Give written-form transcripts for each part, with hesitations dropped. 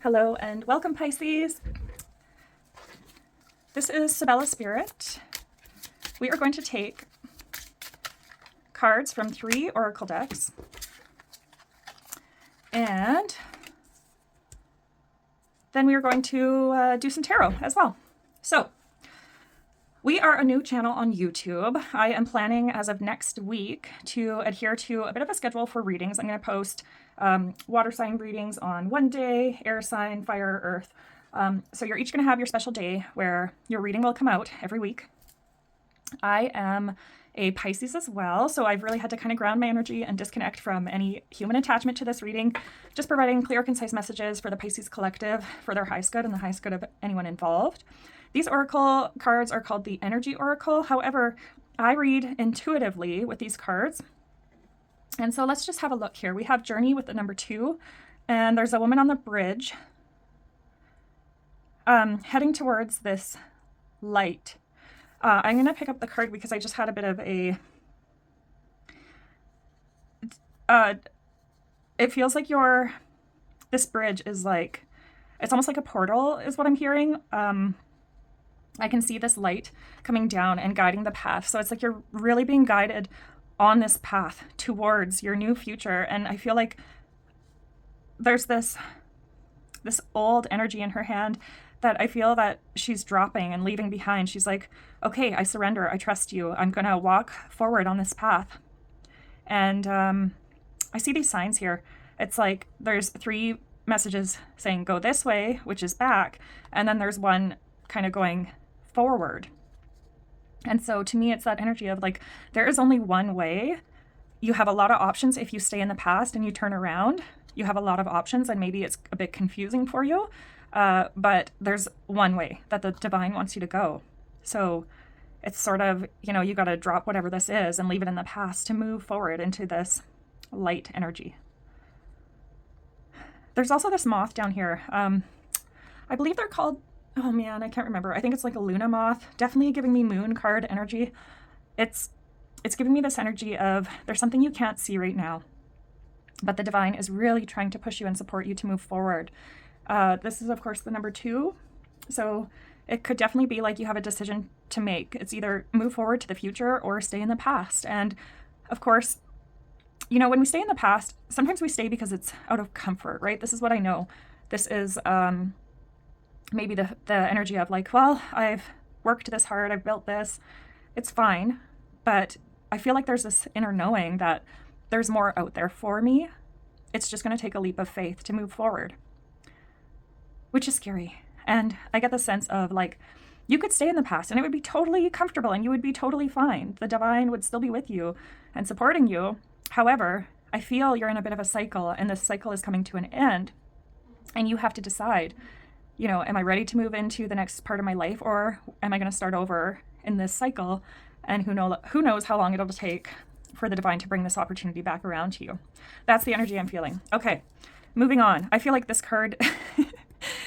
Hello and welcome, Pisces. This is Sybella Spirit. We are going to take cards from 3 oracle decks and then we are going to do some tarot as well. So we are a new channel on YouTube. I am planning as of next week to adhere to a bit of a schedule for readings. I'm going to post water sign readings on one day, air sign, fire, earth. So you're each going to have your special day where your reading will come out every week. I am a Pisces as well, so I've really had to kind of ground my energy and disconnect from any human attachment to this reading, just providing clear, concise messages for the Pisces collective, for their highest good and the highest good of anyone involved. These oracle cards are called the Energy Oracle. However, I read intuitively with these cards. And so let's just have a look here. We have Journey with the number 2, and there's a woman on the bridge heading towards this light. I'm going to pick up the card because I just had a bit of a... it feels like this bridge is like... It's almost like a portal is what I'm hearing. I can see this light coming down and guiding the path. So it's like you're really being guided on this path towards your new future. And I feel like there's this old energy in her hand that I feel that she's dropping and leaving behind. She's like, okay, I surrender. I trust you. I'm going to walk forward on this path. And I see these signs here. It's like there's 3 messages saying go this way, which is back. And then there's one kind of going forward. And so to me, it's that energy of like, there is only one way. You have a lot of options. If you stay in the past and you turn around, you have a lot of options, and maybe it's a bit confusing for you. But there's one way that the divine wants you to go. So it's sort of, you got to drop whatever this is and leave it in the past to move forward into this light energy. There's also this moth down here. I believe they're called, oh man, I can't remember. I think it's like a Luna moth. Definitely giving me moon card energy. It's giving me this energy of there's something you can't see right now, but the divine is really trying to push you and support you to move forward. This is, of course, the number 2. So it could definitely be like you have a decision to make. It's either move forward to the future or stay in the past. And of course, when we stay in the past, sometimes we stay because it's out of comfort, right? This is what I know. This is maybe the energy of like, well, I've worked this hard. I've built this. It's fine. But I feel like there's this inner knowing that there's more out there for me. It's just going to take a leap of faith to move forward, which is scary. And I get the sense of like, you could stay in the past and it would be totally comfortable and you would be totally fine. The divine would still be with you and supporting you. However, I feel you're in a bit of a cycle, and this cycle is coming to an end, and you have to decide, am I ready to move into the next part of my life, or am I going to start over in this cycle? And who knows how long it'll take for the divine to bring this opportunity back around to you. That's the energy I'm feeling. Okay, moving on. I feel like this card,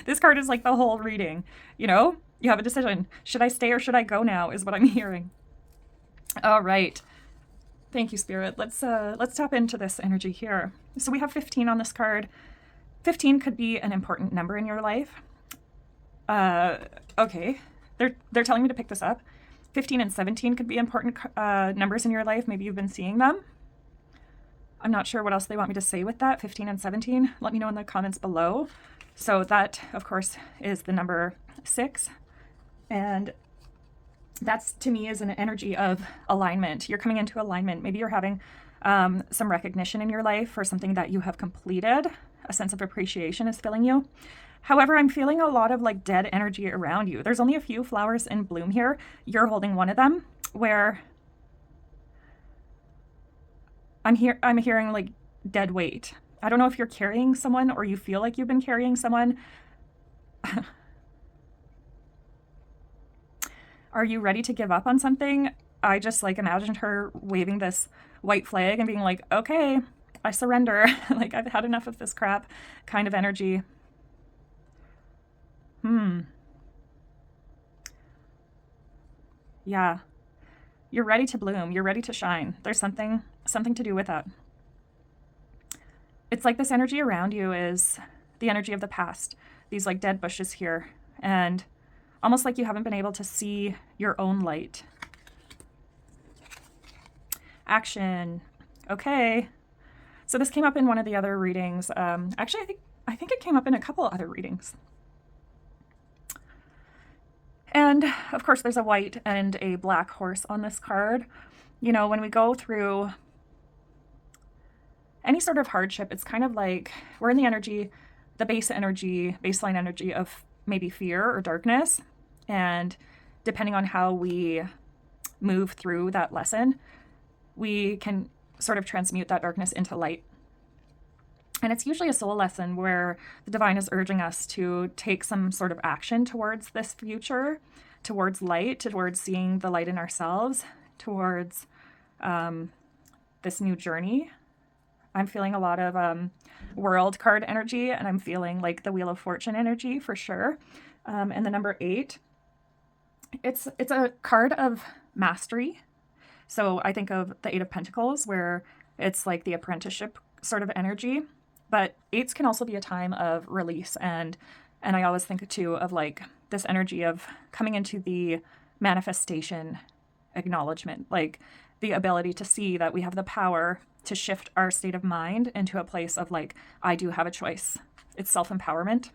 this card is like the whole reading. You have a decision. Should I stay or should I go now is what I'm hearing. All right. Thank you, Spirit. Let's tap into this energy here. So we have 15 on this card. 15 could be an important number in your life. Okay. They're telling me to pick this up. 15 and 17 could be important numbers in your life. Maybe you've been seeing them. I'm not sure what else they want me to say with that. 15 and 17. Let me know in the comments below. So that, of course, is the number 6. And that's, to me, is an energy of alignment. You're coming into alignment. Maybe you're having some recognition in your life for something that you have completed. A sense of appreciation is filling you. However, I'm feeling a lot of like dead energy around you. There's only a few flowers in bloom here. You're holding one of them, where I'm hearing like dead weight. I don't know if you're carrying someone or you feel like you've been carrying someone. Are you ready to give up on something? I just like imagined her waving this white flag and being like, okay, I surrender. Like, I've had enough of this crap kind of energy. Yeah. You're ready to bloom. You're ready to shine. There's something to do with that. It's like this energy around you is the energy of the past, these like dead bushes here, and almost like you haven't been able to see your own light. Action. Okay. So this came up in one of the other readings. Actually, I think it came up in a couple other readings. And of course, there's a white and a black horse on this card. You know, when we go through any sort of hardship, it's kind of like we're in the energy, the baseline energy of maybe fear or darkness. And depending on how we move through that lesson, we can sort of transmute that darkness into light. And it's usually a soul lesson where the divine is urging us to take some sort of action towards this future, towards light, towards seeing the light in ourselves, towards this new journey. I'm feeling a lot of world card energy, and I'm feeling like the Wheel of Fortune energy for sure. And the number 8, it's a card of mastery. So I think of the 8 of Pentacles, where it's like the apprenticeship sort of energy. But 8s can also be a time of release. And I always think too of like this energy of coming into the manifestation acknowledgement, like the ability to see that we have the power to shift our state of mind into a place of like, I do have a choice. It's self-empowerment.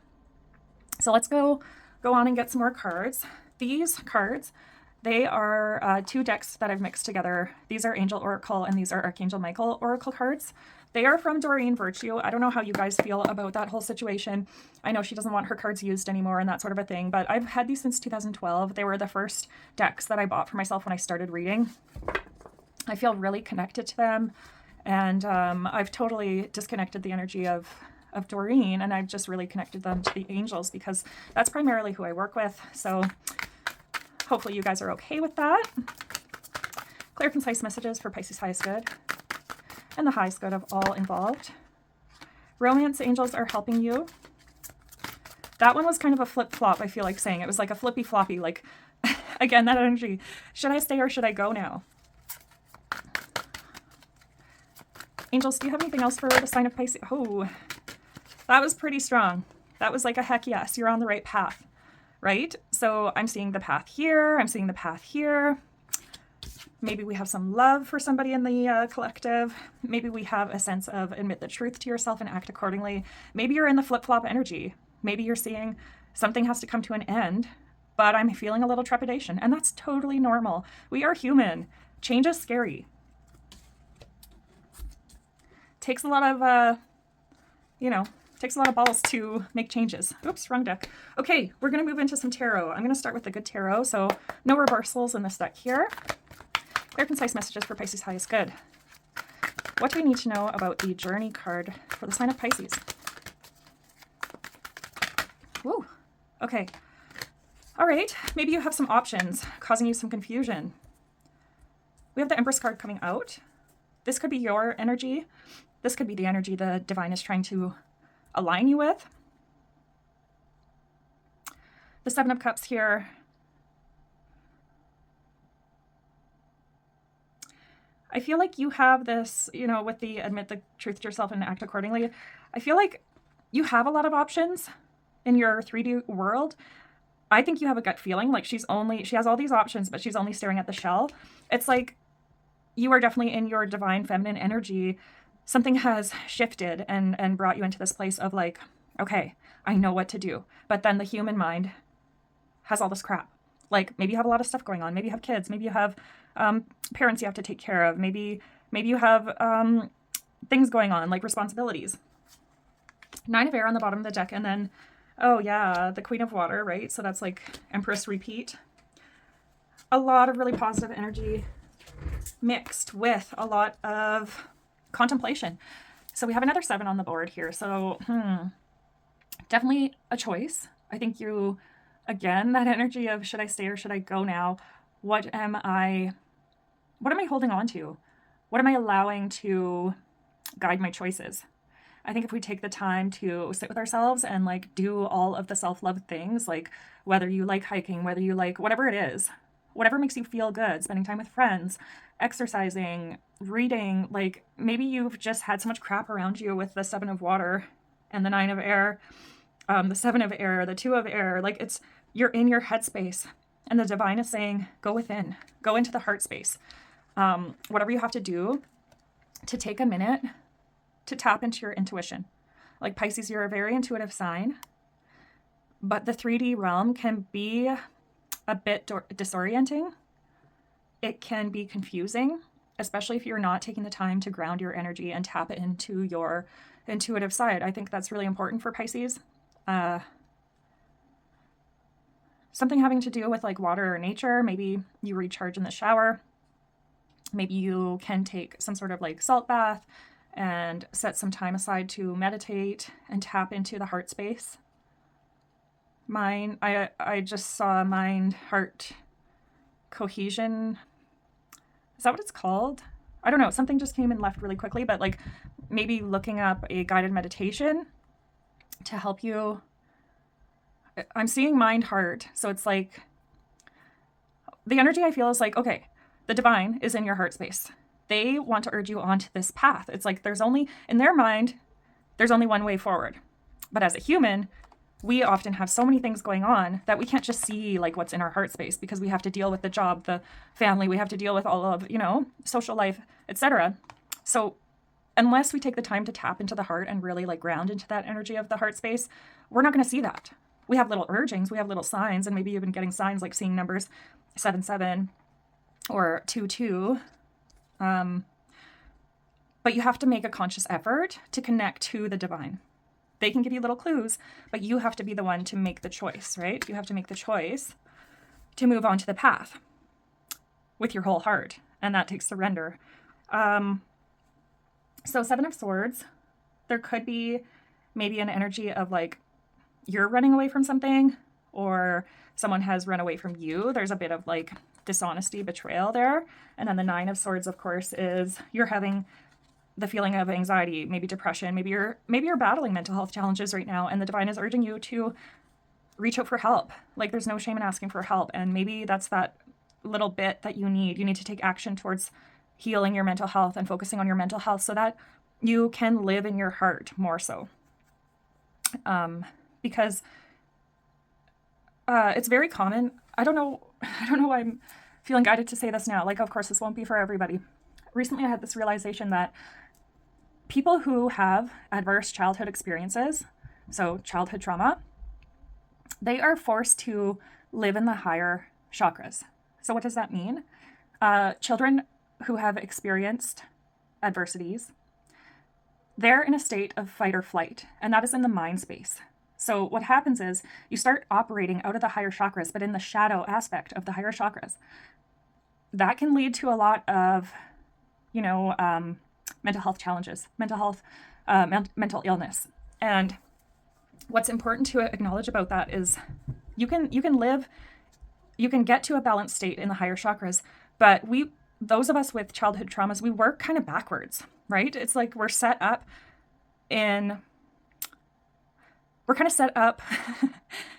So let's go on and get some more cards. These cards, they are 2 decks that I've mixed together. These are Angel Oracle and these are Archangel Michael Oracle cards. They are from Doreen Virtue. I don't know how you guys feel about that whole situation. I know she doesn't want her cards used anymore and that sort of a thing, but I've had these since 2012. They were the first decks that I bought for myself when I started reading. I feel really connected to them, and I've totally disconnected the energy of Doreen, and I've just really connected them to the angels because that's primarily who I work with. So hopefully you guys are okay with that. Clear, concise messages for Pisces highest good and the highest good of all involved. Romance angels are helping you. That one was kind of a flip-flop, I feel like saying. It was like a flippy-floppy, like, again, that energy. Should I stay or should I go now? Angels, do you have anything else for the sign of Pisces? Oh, that was pretty strong. That was like a heck yes, you're on the right path, right? So I'm seeing the path here. I'm seeing the path here. Maybe we have some love for somebody in the collective. Maybe we have a sense of admit the truth to yourself and act accordingly. Maybe you're in the flip-flop energy. Maybe you're seeing something has to come to an end, but I'm feeling a little trepidation, and that's totally normal. We are human. Change is scary. Takes a lot of, takes a lot of balls to make changes. Oops, wrong deck. Okay, we're going to move into some tarot. I'm going to start with the good tarot, so no reversals in this deck here. Clear, concise messages for Pisces highest good. What do we need to know about the journey card for the sign of Pisces? Woo. Okay. All right. Maybe you have some options causing you some confusion. We have the Empress card coming out. This could be your energy. This could be the energy the divine is trying to align you with. The 7 of Cups here. I feel like you have this, with the admit the truth to yourself and act accordingly. I feel like you have a lot of options in your 3D world. I think you have a gut feeling like she has all these options, but she's only staring at the shell. It's like you are definitely in your divine feminine energy. Something has shifted and brought you into this place of like, okay, I know what to do. But then the human mind has all this crap. Like maybe you have a lot of stuff going on. Maybe you have kids. Maybe you have parents you have to take care of. Maybe you have things going on like responsibilities. 9 of Air on the bottom of the deck, and then oh yeah, the Queen of Water, right? So that's like Empress repeat. A lot of really positive energy mixed with a lot of contemplation. So we have another 7 on the board here. So definitely a choice. I think you, again, that energy of should I stay or should I go now? What am I holding on to? What am I allowing to guide my choices? I think if we take the time to sit with ourselves and like do all of the self-love things, like whether you like hiking, whether you like whatever it is, whatever makes you feel good, spending time with friends, exercising, reading, like maybe you've just had so much crap around you with the 7 of Water and the 9 of air, the 7 of air, the 2 of air. Like you're in your headspace, and the divine is saying, go within, go into the heart space. Whatever you have to do to take a minute to tap into your intuition. Like Pisces, you're a very intuitive sign, but the 3D realm can be a bit disorienting. It can be confusing, especially if you're not taking the time to ground your energy and tap into your intuitive side. I think that's really important for Pisces. Something having to do with like water or nature. Maybe you recharge in the shower. Maybe you can take some sort of like salt bath and set some time aside to meditate and tap into the heart space. I just saw mind heart cohesion. Is that what it's called? I don't know. Something just came and left really quickly, but like maybe looking up a guided meditation to help you. I'm seeing mind heart. So it's like the energy I feel is like, okay, the divine is in your heart space. They want to urge you onto this path. It's like in their mind, there's only one way forward. But as a human, we often have so many things going on that we can't just see like what's in our heart space, because we have to deal with the job, the family, we have to deal with all of, social life, etc. So unless we take the time to tap into the heart and really like ground into that energy of the heart space, we're not going to see that. We have little urgings, we have little signs, and maybe you've been getting signs like seeing numbers 7-7 or 2-2. But you have to make a conscious effort to connect to the divine. They can give you little clues, but you have to be the one to make the choice, right? You have to make the choice to move on to the path with your whole heart, and that takes surrender. So 7 of Swords, there could be maybe an energy of like you're running away from something, or someone has run away from you. There's a bit of like dishonesty, betrayal there. And then the 9 of Swords, of course, is you're having the feeling of anxiety, maybe depression, maybe you're battling mental health challenges right now, and the divine is urging you to reach out for help. Like there's no shame in asking for help, and maybe that's that little bit that you need. You need to take action towards healing your mental health and focusing on your mental health so that you can live in your heart more so. Because it's very common. I don't know why I'm feeling guided to say this now. Like, of course, this won't be for everybody. Recently, I had this realization that people who have adverse childhood experiences, so childhood trauma, they are forced to live in the higher chakras. So what does that mean? Children who have experienced adversities, they're in a state of fight or flight, and that is in the mind space. So what happens is you start operating out of the higher chakras, but in the shadow aspect of the higher chakras. That can lead to a lot of, mental health challenges, mental illness. And what's important to acknowledge about that is you can get to a balanced state in the higher chakras, but those of us with childhood traumas, we work kind of backwards, right? It's like we're kind of set up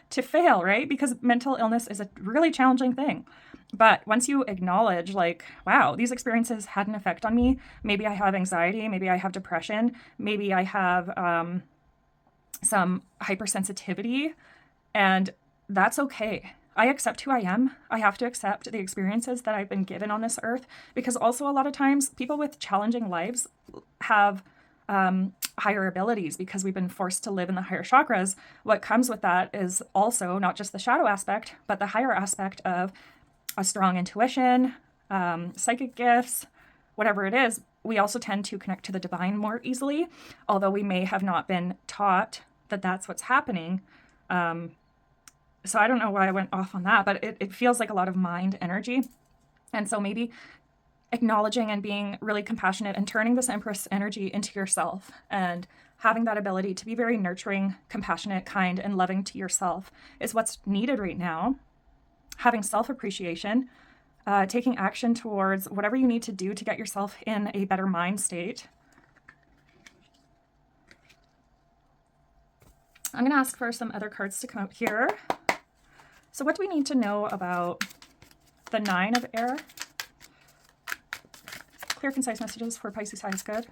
to fail, right? Because mental illness is a really challenging thing. But once you acknowledge, like, wow, these experiences had an effect on me. Maybe I have anxiety. Maybe I have depression. Maybe I have some hypersensitivity. And that's okay. I accept who I am. I have to accept the experiences that I've been given on this earth. Because also a lot of times people with challenging lives have higher abilities because we've been forced to live in the higher chakras. What comes with that is also not just the shadow aspect, but the higher aspect of a strong intuition, psychic gifts, whatever it is. We also tend to connect to the divine more easily, although we may have not been taught that that's what's happening. So I don't know why I went off on that, but it feels like a lot of mind energy. And so maybe acknowledging and being really compassionate and turning this Empress energy into yourself and having that ability to be very nurturing, compassionate, kind, and loving to yourself is what's needed right now. Having self-appreciation, taking action towards whatever you need to do to get yourself in a better mind state. I'm going to ask for some other cards to come out here. So what do we need to know about the 9 of air? Clear, concise messages for Pisces High is good.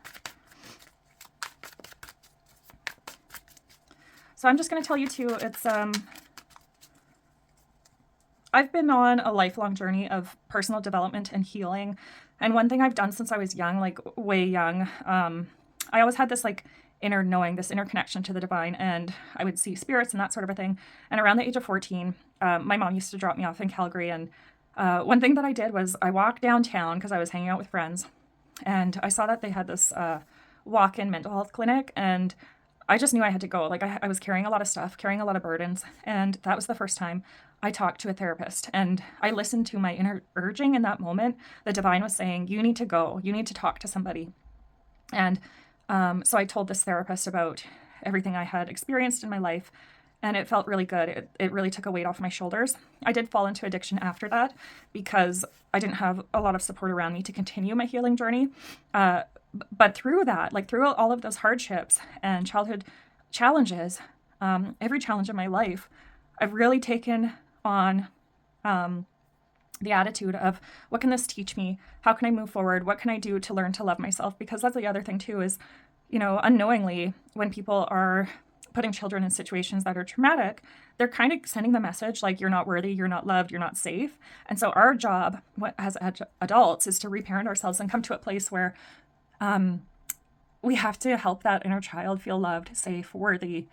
So I'm just going to tell you too, it's, I've been on a lifelong journey of personal development and healing. And one thing I've done since I was young, like way young, I always had this like inner knowing, this inner connection to the divine, and I would see spirits and that sort of a thing. And around the age of 14, my mom used to drop me off in Calgary. And one thing that I did was I walked downtown because I was hanging out with friends, and I saw that they had this walk-in mental health clinic, and I just knew I had to go. Like I was carrying a lot of stuff, carrying a lot of burdens, and that was the first time I talked to a therapist, and I listened to my inner urging in that moment. The divine was saying, you need to go, you need to talk to somebody. And so I told this therapist about everything I had experienced in my life, and it felt really good. It really took a weight off my shoulders. I did fall into addiction after that because I didn't have a lot of support around me to continue my healing journey. But through that, like through all of those hardships and childhood challenges, every challenge in my life, I've really taken on the attitude of, what can this teach me? How can I move forward? What can I do to learn to love myself? Because that's the other thing too is, you know, unknowingly, when people are putting children in situations that are traumatic, they're kind of sending the message like, you're not worthy, you're not loved, you're not safe. And so our job as adults is to reparent ourselves and come to a place where we have to help that inner child feel loved, safe, worthy.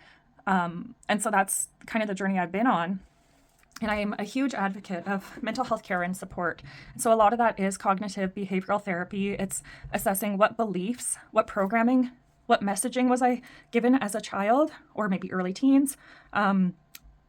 And so that's kind of the journey I've been on. And I am a huge advocate of mental health care and support. So a lot of that is cognitive behavioral therapy. It's assessing what beliefs, what programming, what messaging was I given as a child or maybe early teens, and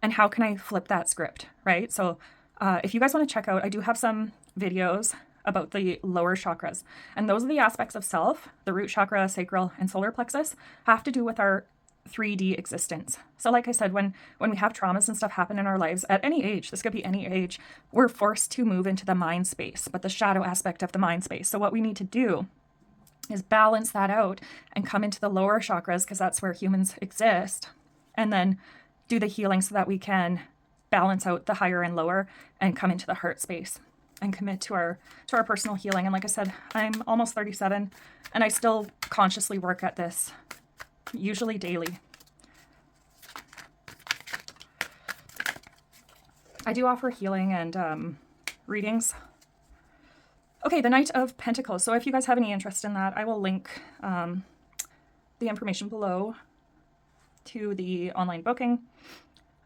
how can I flip that script, right? So if you guys want to check out, I do have some videos about the lower chakras. And those are the aspects of self, the root chakra, sacral, and solar plexus, have to do with our 3D existence. So like I said, when we have traumas and stuff happen in our lives at any age, this could be any age, we're forced to move into the mind space, but the shadow aspect of the mind space. So what we need to do is balance that out and come into the lower chakras, because that's where humans exist, and then do the healing so that we can balance out the higher and lower and come into the heart space and commit to our personal healing. And like I said, I'm almost 37 and I still consciously work at this, usually daily. I do offer healing and readings. Okay, the Knight of Pentacles. So if you guys have any interest in that, I will link the information below to the online booking.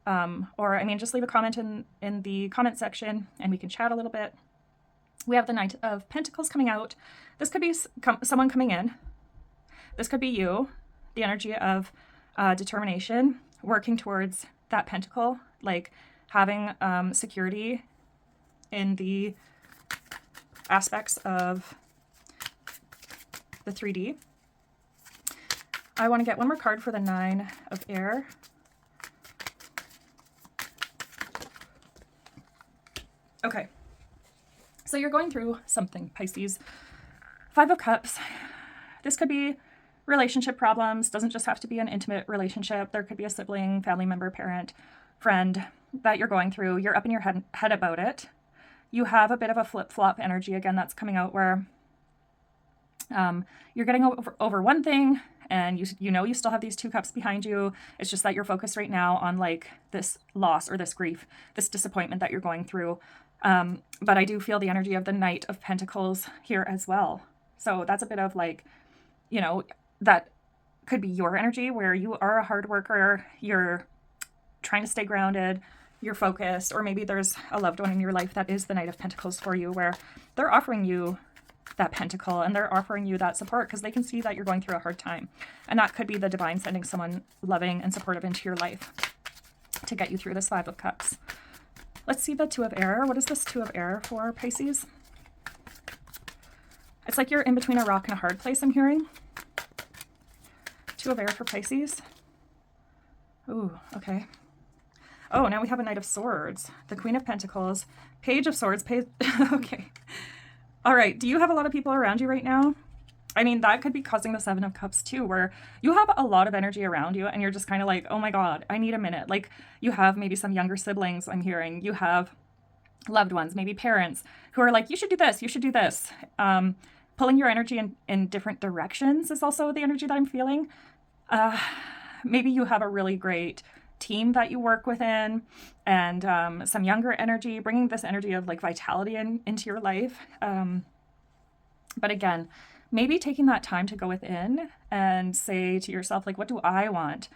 Or, I mean, just leave a comment in the comment section and we can chat a little bit. We have the Knight of Pentacles coming out. This could be someone coming in. This could be you, the energy of determination, working towards that pentacle, like having security in the aspects of the 3D. I want to get one more card for the Nine of Air. Okay, so you're going through something, Pisces. Five of Cups. This could be relationship problems. Doesn't just have to be an intimate relationship. There could be a sibling, family member, parent, friend that you're going through. You're up in your head about it. You have a bit of a flip-flop energy again that's coming out where you're getting over one thing and you know you still have these two cups behind you. It's just that you're focused right now on like this loss or this grief, this disappointment that you're going through. But I do feel the energy of the Knight of Pentacles here as well. So that's a bit of like, you know, that could be your energy where you are a hard worker, you're trying to stay grounded, you're focused, or maybe there's a loved one in your life that is the Knight of Pentacles for you where they're offering you that pentacle and they're offering you that support because they can see that you're going through a hard time. And that could be the divine sending someone loving and supportive into your life to get you through this Five of Cups. Let's see the Two of Air. What is this Two of Air for, Pisces? It's like you're in between a rock and a hard place, I'm hearing. Two of Air for Pisces. Ooh, okay. Oh, now we have a Knight of Swords, the Queen of Pentacles, Page of Swords, okay. All right, do you have a lot of people around you right now? I mean, that could be causing the Seven of Cups too, where you have a lot of energy around you and you're just kind of like, oh my God, I need a minute. Like you have maybe some younger siblings, I'm hearing. You have loved ones, maybe parents who are like, you should do this, you should do this. Pulling your energy in different directions is also the energy that I'm feeling. maybe you have a really great team that you work within, and some younger energy, bringing this energy of like vitality into your life. But again, maybe taking that time to go within and say to yourself, like, what do I want?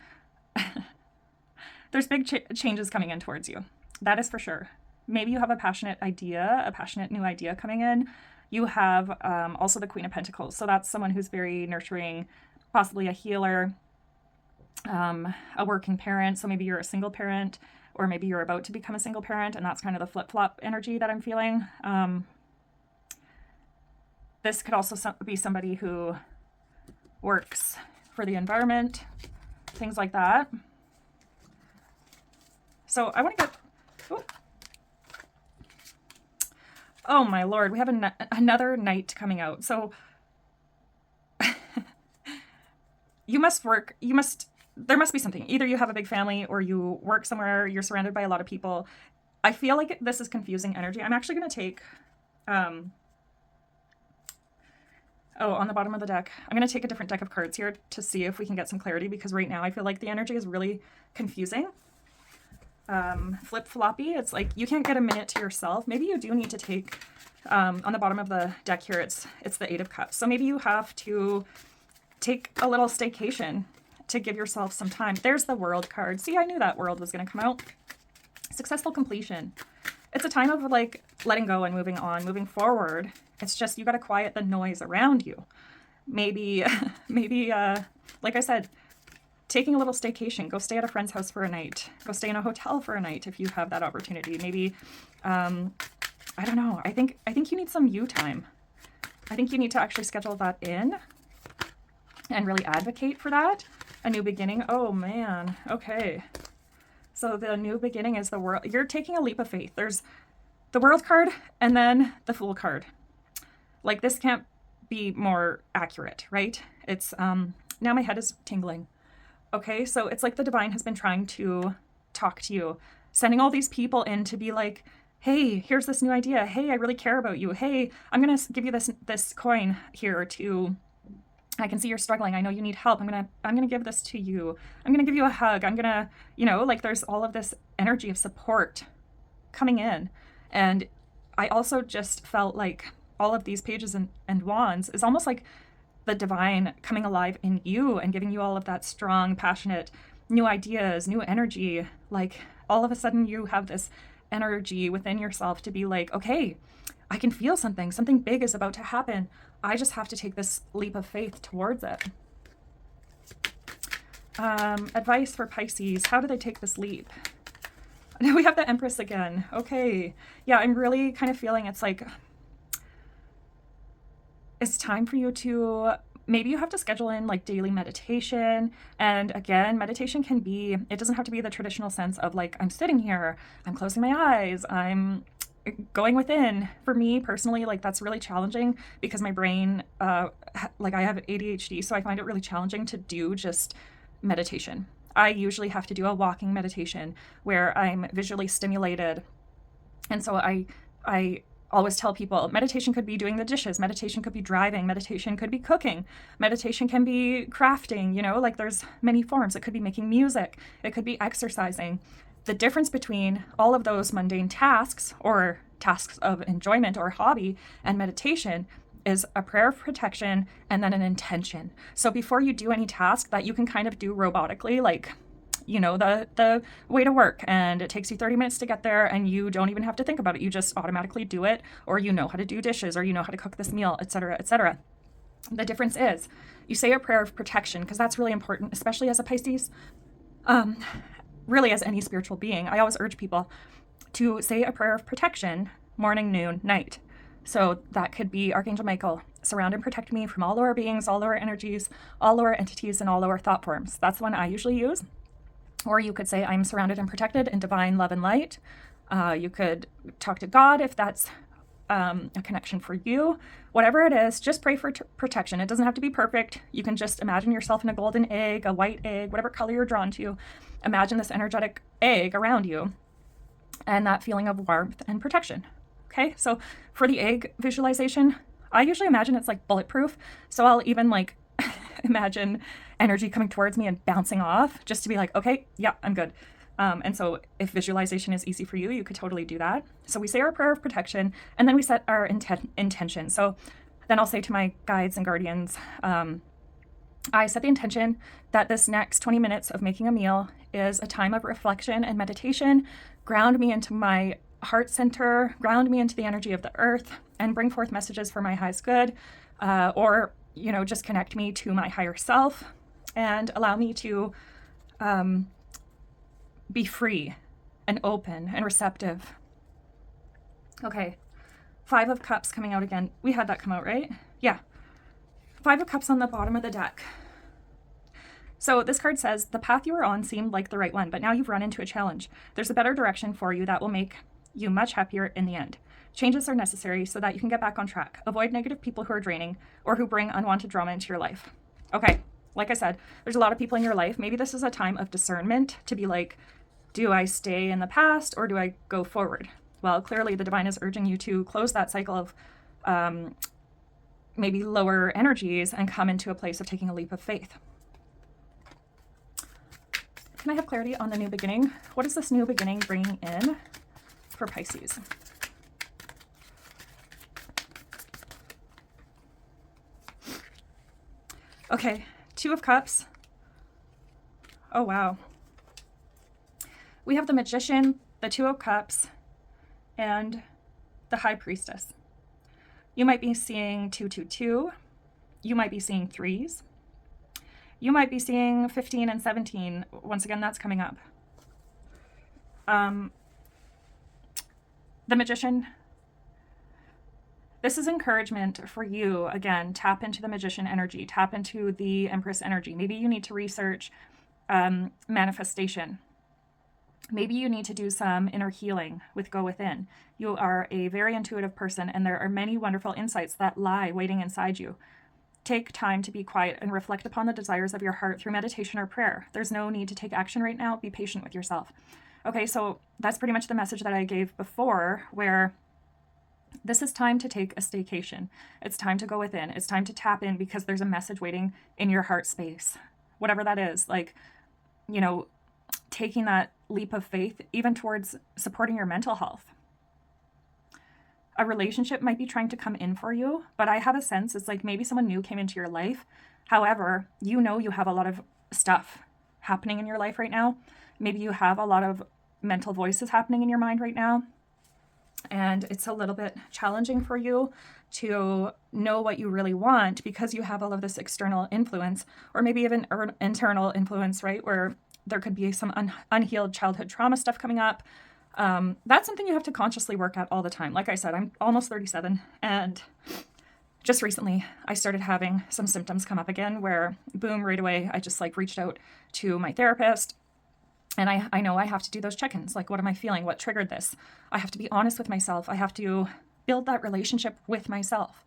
There's big changes coming in towards you. That is for sure. Maybe you have a passionate new idea coming in. You have also the Queen of Pentacles. So that's someone who's very nurturing, possibly a healer, a working parent. So maybe you're a single parent, or maybe you're about to become a single parent, and that's kind of the flip-flop energy that I'm feeling. This could also be somebody who works for the environment, things like that. So I want to get... Oh my Lord, we have another Knight coming out. So there must be something. Either you have a big family, or you work somewhere, you're surrounded by a lot of people. I feel like this is confusing energy. I'm actually going to take, on the bottom of the deck, I'm going to take a different deck of cards here to see if we can get some clarity, because right now I feel like the energy is really confusing. Flip-floppy. It's like you can't get a minute to yourself. Maybe you do need to take, on the bottom of the deck here, it's the Eight of Cups. So maybe you have to take a little staycation to give yourself some time. There's the World card. See, I knew that World was going to come out. Successful completion. It's a time of like letting go and moving on, moving forward. It's just, you got to quiet the noise around you. Maybe, like I said, taking a little staycation. Go stay at a friend's house for a night. Go stay in a hotel for a night if you have that opportunity. Maybe, I don't know. I think you need some you time. I think you need to actually schedule that in and really advocate for that. A new beginning. Oh man. Okay. So the new beginning is the World. You're taking a leap of faith. There's the World card and then the Fool card. Like, this can't be more accurate, right? It's, now my head is tingling. Okay, so it's like the divine has been trying to talk to you, sending all these people in to be like, hey, here's this new idea. Hey, I really care about you. Hey, I'm going to give you this coin here to, I can see you're struggling. I know you need help. I'm going to give this to you. I'm going to give you a hug. I'm going to, like, there's all of this energy of support coming in. And I also just felt like all of these pages and wands is almost like the divine coming alive in you and giving you all of that strong, passionate, new ideas, new energy. Like, all of a sudden you have this energy within yourself to be like, okay, I can feel something big is about to happen. I just have to take this leap of faith towards it. Advice for Pisces. How do they take this leap? Now we have the Empress again. Okay. Yeah, I'm really kind of feeling it's like, it's time for you to, maybe you have to schedule in like daily meditation. And again, meditation can be, it doesn't have to be the traditional sense of like, I'm sitting here, I'm closing my eyes, I'm going within. For me personally, like, that's really challenging because my brain, like, I have ADHD, so I find it really challenging to do just meditation. I usually have to do a walking meditation where I'm visually stimulated. And so I always tell people meditation could be doing the dishes, meditation could be driving, meditation could be cooking, meditation can be crafting, like, there's many forms. It could be making music, it could be exercising. The difference between all of those mundane tasks or tasks of enjoyment or hobby and meditation is a prayer of protection and then an intention. So before you do any task that you can kind of do robotically, like, the way to work, and it takes you 30 minutes to get there and you don't even have to think about it. You just automatically do it, or you know how to do dishes, or you know how to cook this meal, etc., etc. The difference is you say a prayer of protection, because that's really important, especially as a Pisces, really as any spiritual being. I always urge people to say a prayer of protection morning, noon, night. So that could be Archangel Michael, surround and protect me from all lower beings, all lower energies, all lower entities, and all lower thought forms. That's the one I usually use. Or you could say, I'm surrounded and protected in divine love and light. You could talk to God if that's a connection for you. Whatever it is, just pray for protection. It doesn't have to be perfect. You can just imagine yourself in a golden egg, a white egg, whatever color you're drawn to. Imagine this energetic egg around you and that feeling of warmth and protection. Okay, so for the egg visualization, I usually imagine it's like bulletproof. So I'll even like imagine energy coming towards me and bouncing off just to be like, okay, yeah, I'm good. And so if visualization is easy for you, you could totally do that. So we say our prayer of protection, and then we set our intention. So then I'll say to my guides and guardians, I set the intention that this next 20 minutes of making a meal is a time of reflection and meditation. Ground me into my heart center, ground me into the energy of the earth, and bring forth messages for my highest good, or, just connect me to my higher self and allow me to be free and open and receptive. Okay, 5 of Cups coming out again. We had that come out, right? Yeah. 5 of Cups on the bottom of the deck. So this card says, the path you were on seemed like the right one, but now you've run into a challenge. There's a better direction for you that will make you much happier in the end. Changes are necessary so that you can get back on track. Avoid negative people who are draining or who bring unwanted drama into your life. Okay, like I said, there's a lot of people in your life. Maybe this is a time of discernment to be like, do I stay in the past or do I go forward? Well, clearly the divine is urging you to close that cycle of maybe lower energies and come into a place of taking a leap of faith. Can I have clarity on the new beginning? What is this new beginning bringing in for Pisces? Okay, 2 of Cups. Oh, wow. We have the Magician, the 2 of Cups, and the High Priestess. You might be seeing 222. You might be seeing 3s. You might be seeing 15 and 17. Once again, that's coming up. The Magician. This is encouragement for you. Again, tap into the Magician energy. Tap into the Empress energy. Maybe you need to research manifestation. Maybe you need to do some inner healing with Go Within. You are a very intuitive person, and there are many wonderful insights that lie waiting inside you. Take time to be quiet and reflect upon the desires of your heart through meditation or prayer. There's no need to take action right now. Be patient with yourself. Okay, so that's pretty much the message that I gave before, where this is time to take a staycation. It's time to go within. It's time to tap in because there's a message waiting in your heart space. Whatever that is, like, taking that leap of faith, even towards supporting your mental health. A relationship might be trying to come in for you, but I have a sense it's like maybe someone new came into your life. However, you have a lot of stuff happening in your life right now. Maybe you have a lot of mental voices happening in your mind right now. And it's a little bit challenging for you to know what you really want because you have all of this external influence, or maybe even internal influence, right? Where there could be some unhealed childhood trauma stuff coming up. That's something you have to consciously work at all the time. Like I said, I'm almost 37, and just recently I started having some symptoms come up again where, boom, right away, I just reached out to my therapist. And I know I have to do those check-ins. Like, what am I feeling? What triggered this? I have to be honest with myself. I have to build that relationship with myself.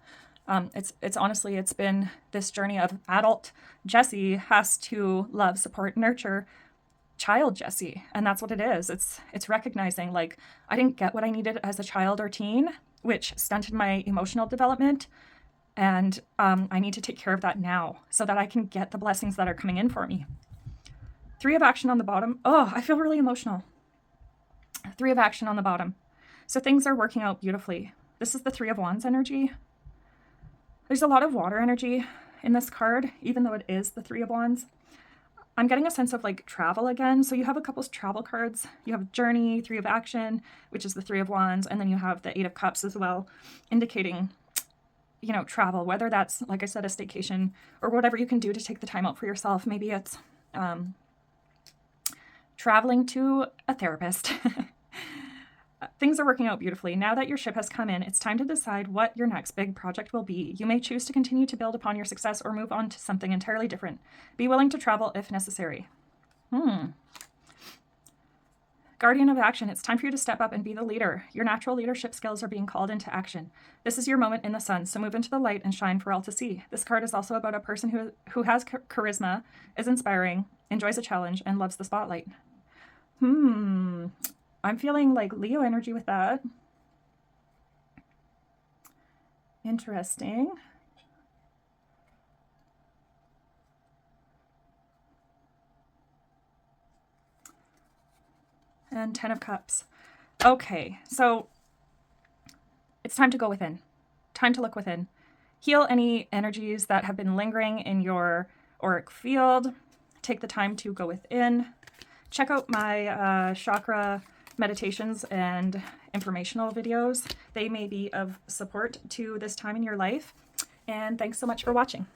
It's honestly, it's been this journey of adult Jessie has to love, support, nurture child Jessie. And that's what it is. It's recognizing, like, I didn't get what I needed as a child or teen, which stunted my emotional development. And I need to take care of that now so that I can get the blessings that are coming in for me. 3 of Action on the bottom. Oh, I feel really emotional. 3 of Action on the bottom. So things are working out beautifully. This is the 3 of Wands energy. There's a lot of water energy in this card, even though it is the 3 of Wands. I'm getting a sense of travel again. So you have a couple of travel cards. You have Journey, 3 of Action, which is the 3 of Wands. And then you have the 8 of Cups as well, indicating, travel, whether that's, like I said, a staycation or whatever you can do to take the time out for yourself. Maybe it's traveling to a therapist. Things are working out beautifully. Now that your ship has come in, it's time to decide what your next big project will be. You may choose to continue to build upon your success or move on to something entirely different. Be willing to travel if necessary. Guardian of Action, it's time for you to step up and be the leader. Your natural leadership skills are being called into action. This is your moment in the sun, so move into the light and shine for all to see. This card is also about a person who has charisma, is inspiring, enjoys a challenge, and loves the spotlight. I'm feeling like Leo energy with that. Interesting. and 10 of Cups. Okay, so it's time to go within. Time to look within. Heal any energies that have been lingering in your auric field. Take the time to go within. Check out my chakra meditations and informational videos. They may be of support to this time in your life. And thanks so much for watching.